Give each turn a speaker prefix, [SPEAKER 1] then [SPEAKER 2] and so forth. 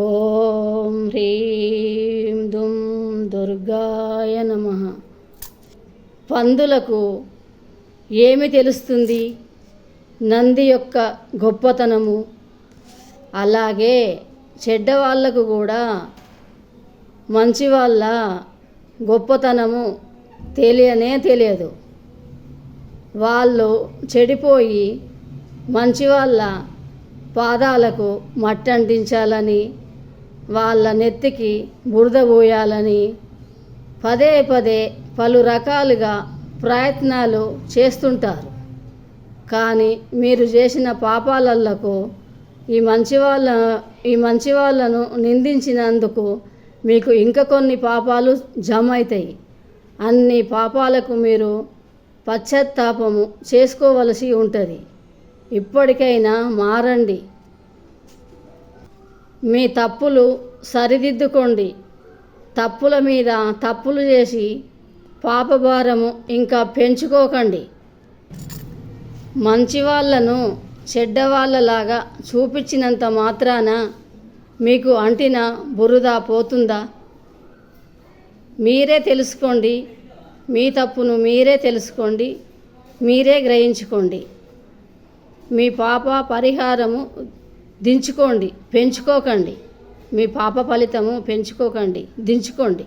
[SPEAKER 1] ఓం హ్రీం దుం దుర్గాయ నమః. పందులకు ఏమి తెలుస్తుంది నంది యొక్క గొప్పతనము? అలాగే చెడ్డవాళ్లకు కూడా మంచి వాళ్ళ గొప్పతనము తెలియదు. వాళ్ళు చెడిపోయి మంచి వాళ్ళ పాదాలకు మట్టంటించాలని, వాళ్ళ నెత్తికి బురద పోయాలని పదే పలు రకాలుగా ప్రయత్నాలు చేస్తుంటారు. కానీ మీరు చేసిన పాపాలకు ఈ మంచి వాళ్ళను నిందించినందుకు మీకు ఇంకా కొన్ని పాపాలు జమ అవుతాయి. అన్ని పాపాలకు మీరు పశ్చాత్తాపము చేసుకోవలసి ఉంటుంది. ఇప్పటికైనా మారండి, మీ తప్పులు సరిదిద్దుకోండి. తప్పుల మీద తప్పులు చేసి పాపభారము ఇంకా పెంచుకోకండి. మంచి వాళ్ళను చెడ్డవాళ్ళలాగా చూపించినంత మాత్రాన మీకు అంటిన బురద పోతుందా? మీరే తెలుసుకోండి, మీ తప్పును మీరే తెలుసుకోండి, మీరే గ్రహించుకోండి. మీ పాప పరిహారము దించుకోండి, పెంచుకోకండి. మీ పాప ఫలితము పెంచుకోకండి, దించుకోండి.